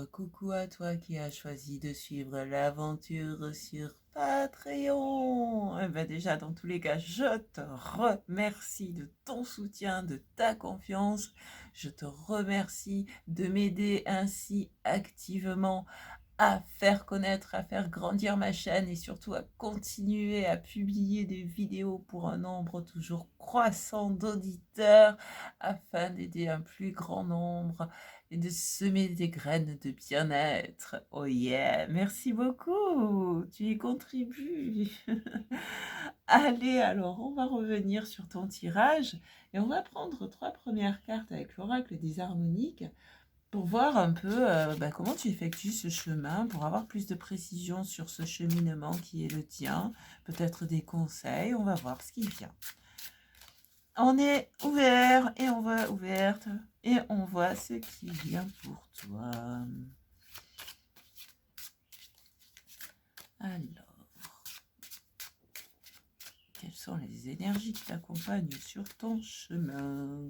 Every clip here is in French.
coucou à toi qui as choisi de suivre l'aventure sur Patreon. Eh ben déjà, dans tous les cas, je te remercie de ton soutien, de ta confiance. Je te remercie de m'aider ainsi activement à faire connaître, à faire grandir ma chaîne et surtout à continuer à publier des vidéos pour un nombre toujours croissant d'auditeurs afin d'aider un plus grand nombre et de semer des graines de bien-être. Oh yeah, merci beaucoup, tu y contribues. Allez, alors on va revenir sur ton tirage et on va prendre 3 premières cartes avec l'oracle des harmoniques pour voir un peu comment tu effectues ce chemin, pour avoir plus de précision sur ce cheminement qui est le tien, peut-être des conseils, on va voir ce qui vient. On est ouvert et on va ouverte et on voit ce qui vient pour toi. Alors, quelles sont les énergies qui t'accompagnent sur ton chemin ?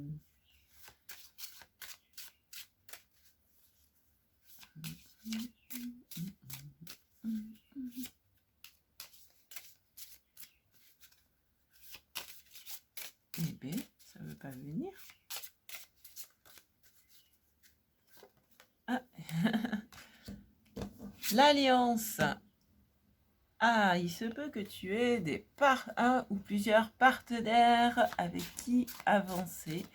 Eh bien, ça ne veut pas venir. Ah. L'alliance. Ah, il se peut que tu aies un ou plusieurs partenaires avec qui avancer.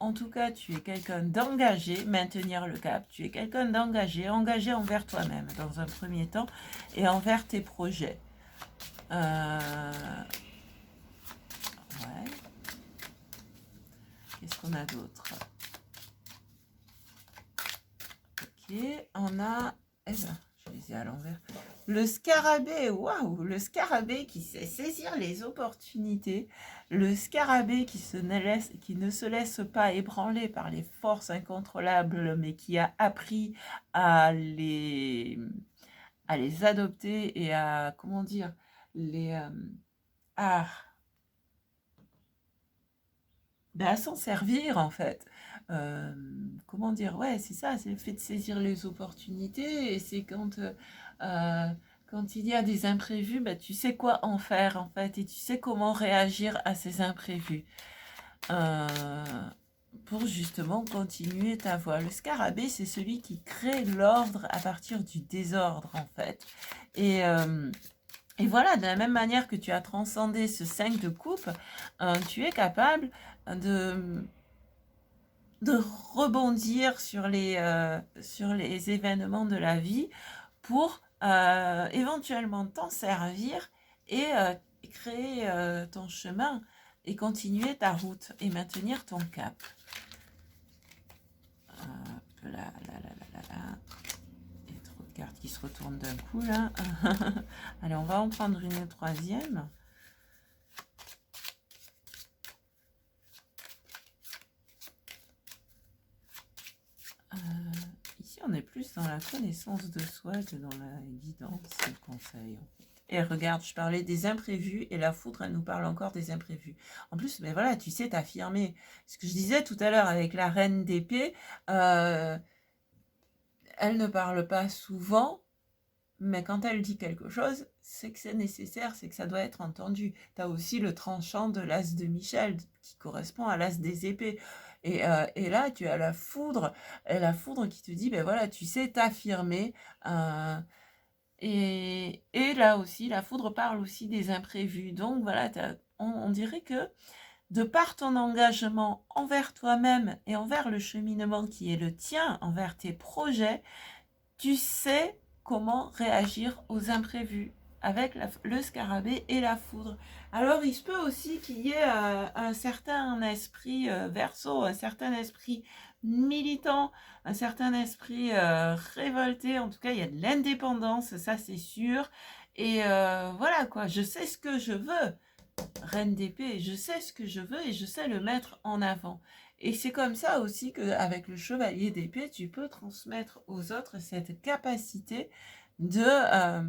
En tout cas, tu es quelqu'un d'engagé, maintenir le cap. Tu es quelqu'un d'engagé, engagé envers toi-même dans un premier temps et envers tes projets. Ouais. Qu'est-ce qu'on a d'autre? Ok, on a... Eh ben, je les ai à l'envers. Le scarabée, waouh, le scarabée qui sait saisir les opportunités, le scarabée qui ne se laisse pas ébranler par les forces incontrôlables, mais qui a appris à les adopter et à, comment dire, à, à s'en servir en fait. Comment dire, ouais, c'est ça, c'est le fait de saisir les opportunités et c'est quand il y a des imprévus, bah, tu sais quoi en faire en fait et tu sais comment réagir à ces imprévus pour justement continuer ta voie. Le scarabée, c'est celui qui crée l'ordre à partir du désordre en fait. Et voilà, de la même manière que tu as transcendé ce 5 de coupe, tu es capable de rebondir sur les événements de la vie pour éventuellement t'en servir et créer ton chemin et continuer ta route et maintenir ton cap. Là, là, là, là, là, là. Il y a trop de cartes qui se retournent d'un coup là. Allez, on va en prendre une troisième. Ici, on est plus dans la connaissance de soi que dans la guidance et le conseil. En fait. Et regarde, je parlais des imprévus et la foudre, elle nous parle encore des imprévus. En plus, mais voilà, tu sais t'affirmer. Ce que je disais tout à l'heure avec la reine d'épée, elle ne parle pas souvent, mais quand elle dit quelque chose, c'est que c'est nécessaire, c'est que ça doit être entendu. Tu as aussi le tranchant de l'as de Michel, qui correspond à l'as des épées. Et là, tu as la foudre qui te dit, ben voilà, tu sais t'affirmer. Et là aussi, la foudre parle aussi des imprévus. Donc voilà, on dirait que de par ton engagement envers toi-même et envers le cheminement qui est le tien, envers tes projets, tu sais comment réagir aux imprévus avec le scarabée et la foudre. Alors il se peut aussi qu'il y ait un certain esprit verso, un certain esprit militant, un certain esprit révolté. En tout cas, il y a de l'indépendance, ça c'est sûr. Et voilà quoi, je sais ce que je veux. Reine d'épée, je sais ce que je veux et je sais le mettre en avant. Et c'est comme ça aussi qu'avec le chevalier d'épée, tu peux transmettre aux autres cette capacité de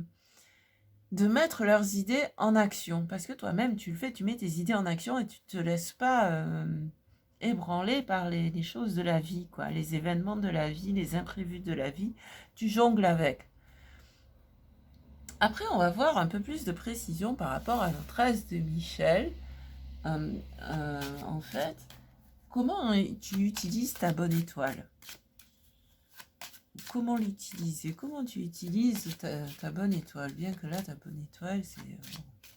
mettre leurs idées en action. Parce que toi-même, tu le fais, tu mets tes idées en action et tu ne te laisses pas ébranlé par les choses de la vie, quoi, les événements de la vie, les imprévus de la vie. Tu jongles avec. Après, on va voir un peu plus de précision par rapport à notre as de Michel. En fait, comment tu utilises ta bonne étoile? Comment l'utiliser? Comment tu utilises ta bonne étoile? Bien que là, ta bonne étoile, c'est...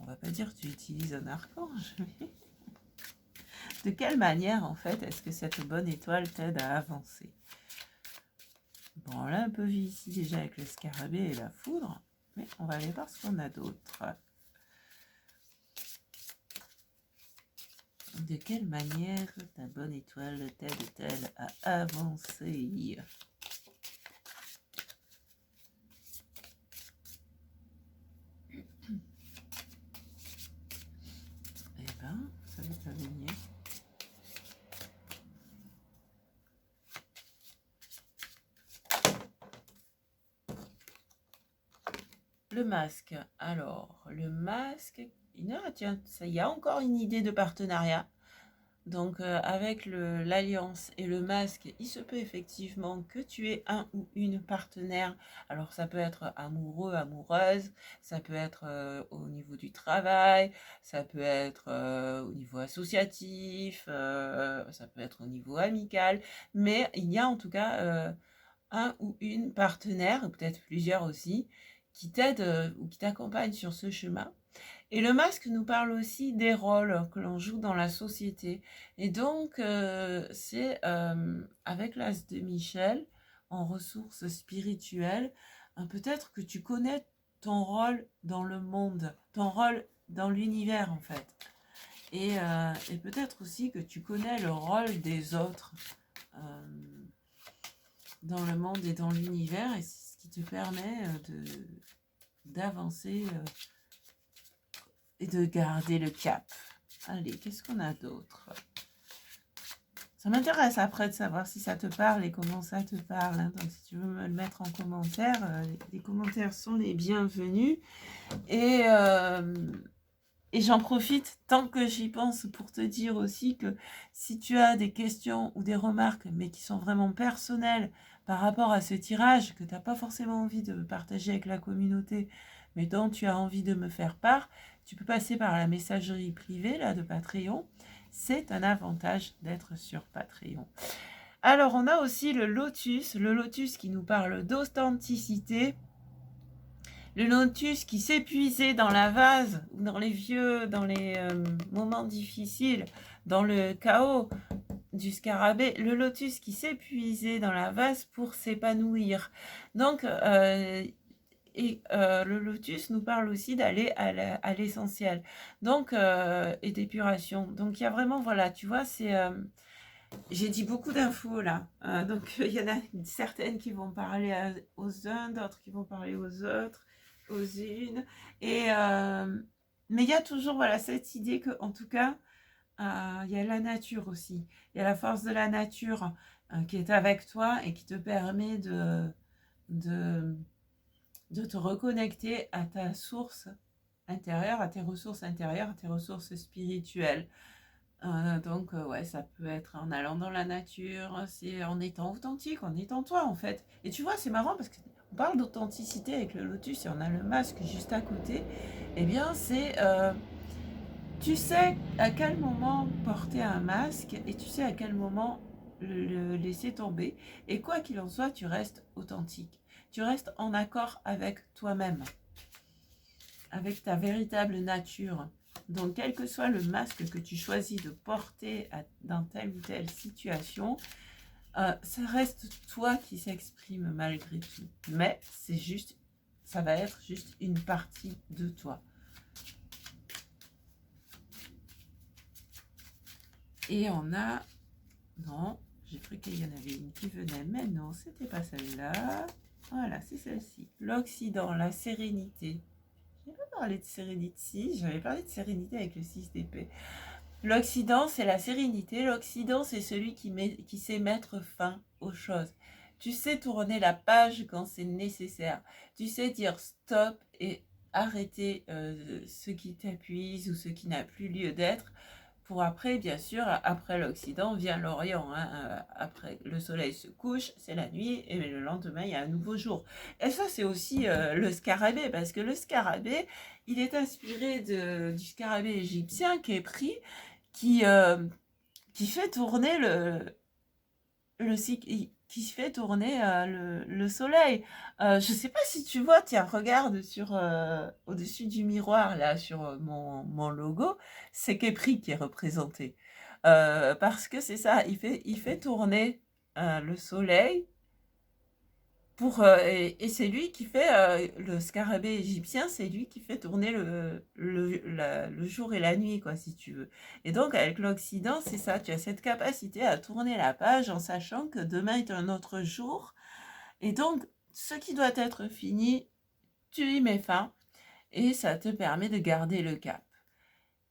on va pas dire que tu utilises un archange, mais... De quelle manière, en fait, est-ce que cette bonne étoile t'aide à avancer? Bon, on l'a un peu vu ici déjà avec le scarabée et la foudre, mais on va aller voir ce qu'on a d'autre. De quelle manière ta bonne étoile t'aide-t-elle à avancer? Eh ben, ça va pas venir. Le masque. Alors, le masque... Non, tiens, ça y a encore une idée de partenariat. Donc, avec l'alliance et le masque, il se peut effectivement que tu aies un ou une partenaire. Alors, ça peut être amoureux, amoureuse, ça peut être au niveau du travail, ça peut être au niveau associatif, ça peut être au niveau amical. Mais il y a en tout cas un ou une partenaire, ou peut-être plusieurs aussi, qui t'aident ou qui t'accompagnent sur ce chemin. Et le masque nous parle aussi des rôles que l'on joue dans la société. Et donc, c'est avec l'as de Michel, en ressources spirituelles, peut-être que tu connais ton rôle dans le monde, ton rôle dans l'univers en fait. Et peut-être aussi que tu connais le rôle des autres dans le monde et dans l'univers. Et c'est ce qui te permet d'avancer et de garder le cap. Allez, qu'est-ce qu'on a d'autre? Ça m'intéresse après de savoir si ça te parle et comment ça te parle. Hein. Donc, si tu veux me le mettre en commentaire, les commentaires sont les bienvenus. Et j'en profite tant que j'y pense pour te dire aussi que si tu as des questions ou des remarques, mais qui sont vraiment personnelles par rapport à ce tirage, que tu n'as pas forcément envie de partager avec la communauté, mais dont tu as envie de me faire part, tu peux passer par la messagerie privée là, de Patreon. C'est un avantage d'être sur Patreon. Alors, on a aussi le lotus qui nous parle d'authenticité. Le lotus qui s'épuisait dans la vase, dans les moments difficiles, dans le chaos du scarabée, le lotus qui s'épuisait dans la vase pour s'épanouir. Donc, le lotus nous parle aussi d'aller à l'essentiel, donc et d'épuration. Donc, il y a vraiment, voilà, tu vois, c'est... j'ai dit beaucoup d'infos là, donc il y en a certaines qui vont parler aux uns, d'autres qui vont parler aux autres, aux unes, mais il y a toujours voilà cette idée que en tout cas il y a la nature aussi, il y a la force de la nature qui est avec toi et qui te permet de te reconnecter à ta source intérieure, à tes ressources intérieures, à tes ressources spirituelles. Donc, ouais, ça peut être en allant dans la nature, c'est en étant authentique, en étant toi en fait. Et tu vois, c'est marrant parce qu'on parle d'authenticité avec le lotus et on a le masque juste à côté. Eh bien, c'est... tu sais à quel moment porter un masque et tu sais à quel moment le laisser tomber. Et quoi qu'il en soit, tu restes authentique. Tu restes en accord avec toi-même, avec ta véritable nature. Donc, quel que soit le masque que tu choisis de porter dans telle ou telle situation, ça reste toi qui s'exprime malgré tout. Mais c'est juste, ça va être juste une partie de toi. Et on a... Non, j'ai cru qu'il y en avait une qui venait, mais non, c'était pas celle-là. Voilà, c'est celle-ci. L'Occident, la sérénité. Je n'ai pas parlé de sérénité, si, j'avais parlé de sérénité avec le 6 d'épée. L'Occident, c'est la sérénité. L'Occident, c'est celui qui sait mettre fin aux choses. Tu sais tourner la page quand c'est nécessaire. Tu sais dire stop et arrêter ce qui t'épuise ou ce qui n'a plus lieu d'être pour après, bien sûr, après l'Occident vient l'Orient. Hein. Après, le soleil se couche, c'est la nuit, et le lendemain, il y a un nouveau jour. Et ça, c'est aussi le scarabée, parce que le scarabée, il est inspiré du scarabée égyptien qui est pris, qui, euh, qui fait tourner qui fait tourner le soleil. Je sais pas si tu vois, tiens, regarde au-dessus du miroir, là, sur mon logo, c'est Kepri qui est représenté. Parce que c'est ça, il fait tourner le soleil et c'est lui qui fait, le scarabée égyptien, c'est lui qui fait tourner le jour et la nuit, quoi, si tu veux. Et donc, avec l'Occident, c'est ça, tu as cette capacité à tourner la page en sachant que demain est un autre jour. Et donc, ce qui doit être fini, tu y mets fin et ça te permet de garder le cap.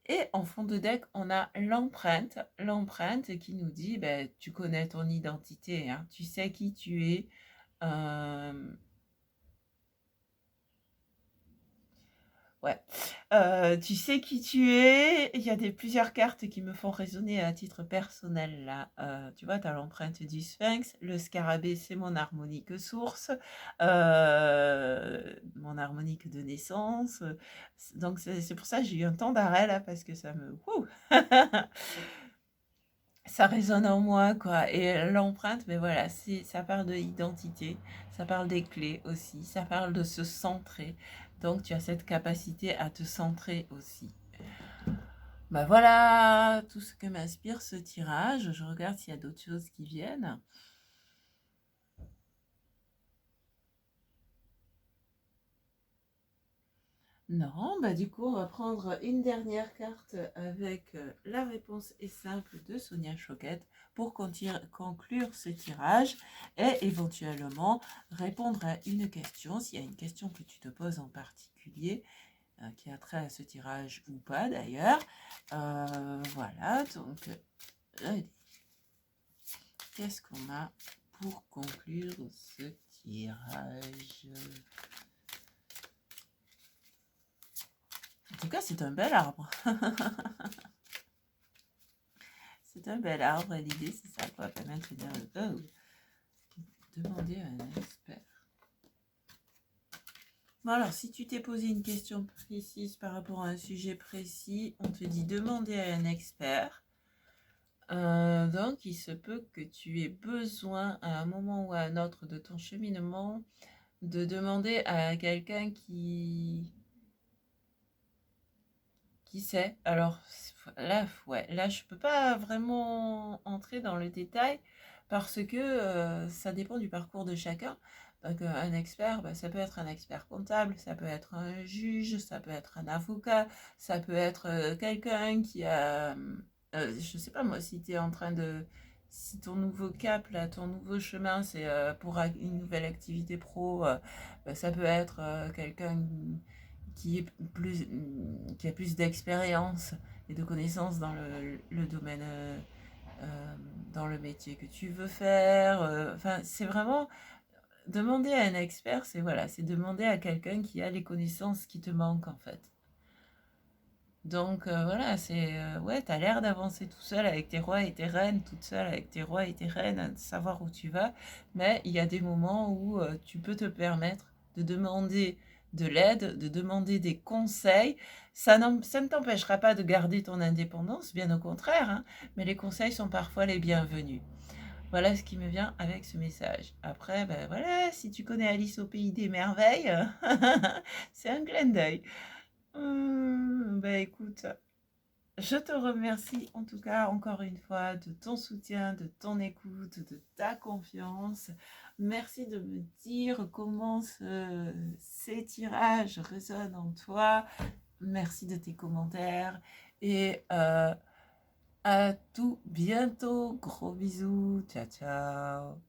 Et en fond de deck, on a l'empreinte qui nous dit, ben, tu connais ton identité, hein, tu sais qui tu es. Euh, Ouais. Tu sais qui tu es. Il y a plusieurs cartes qui me font résonner à titre personnel là. Tu vois, tu as l'empreinte du sphinx. Le scarabée, c'est mon harmonique source. Mon harmonique de naissance. Donc c'est pour ça que j'ai eu un temps d'arrêt là, parce que ça me... Wouh ça résonne en moi, quoi. Et l'empreinte, mais voilà, ça parle de l'identité, ça parle des clés aussi, ça parle de se centrer. Donc, tu as cette capacité à te centrer aussi. Bah voilà tout ce que m'inspire ce tirage. Je regarde s'il y a d'autres choses qui viennent. Non, bah du coup, on va prendre une dernière carte avec la réponse est simple de Sonia Choquette pour conclure ce tirage et éventuellement répondre à une question, s'il y a une question que tu te poses en particulier, qui a trait à ce tirage ou pas d'ailleurs. Voilà, donc, qu'est-ce qu'on a pour conclure ce tirage ? En tout cas, c'est un bel arbre. C'est un bel arbre. L'idée, c'est ça, quoi. Maintenant, demander à un expert. Bon, alors, si tu t'es posé une question précise par rapport à un sujet précis, on te dit demander à un expert. Donc, il se peut que tu aies besoin, à un moment ou à un autre de ton cheminement, de demander à quelqu'un qui sait. Alors là, ouais, là, je peux pas vraiment entrer dans le détail parce que ça dépend du parcours de chacun. Donc, un expert, bah, ça peut être un expert comptable, ça peut être un juge, ça peut être un avocat, ça peut être quelqu'un qui a, je sais pas moi, si tu es en train de, si ton nouveau cap, là, ton nouveau chemin, c'est pour une nouvelle activité pro, bah, ça peut être quelqu'un qui est qui a plus d'expérience et de connaissances dans le domaine, dans le métier que tu veux faire. Enfin, c'est vraiment demander à un expert, c'est voilà, c'est demander à quelqu'un qui a les connaissances qui te manquent en fait. Donc voilà, c'est ouais, t'as l'air d'avancer tout seul avec tes rois et tes reines, toute seule avec tes rois et tes reines, de savoir où tu vas, mais il y a des moments où tu peux te permettre de demander de l'aide, de demander des conseils. Ça ne t'empêchera pas de garder ton indépendance, bien au contraire, hein, mais les conseils sont parfois les bienvenus. Voilà ce qui me vient avec ce message. Après, ben voilà, si tu connais Alice au pays des merveilles, c'est un clin d'œil. Ben écoute, je te remercie en tout cas encore une fois de ton soutien, de ton écoute, de ta confiance. Merci de me dire comment ces tirages résonnent en toi. Merci de tes commentaires et à tout bientôt. Gros bisous. Ciao, ciao.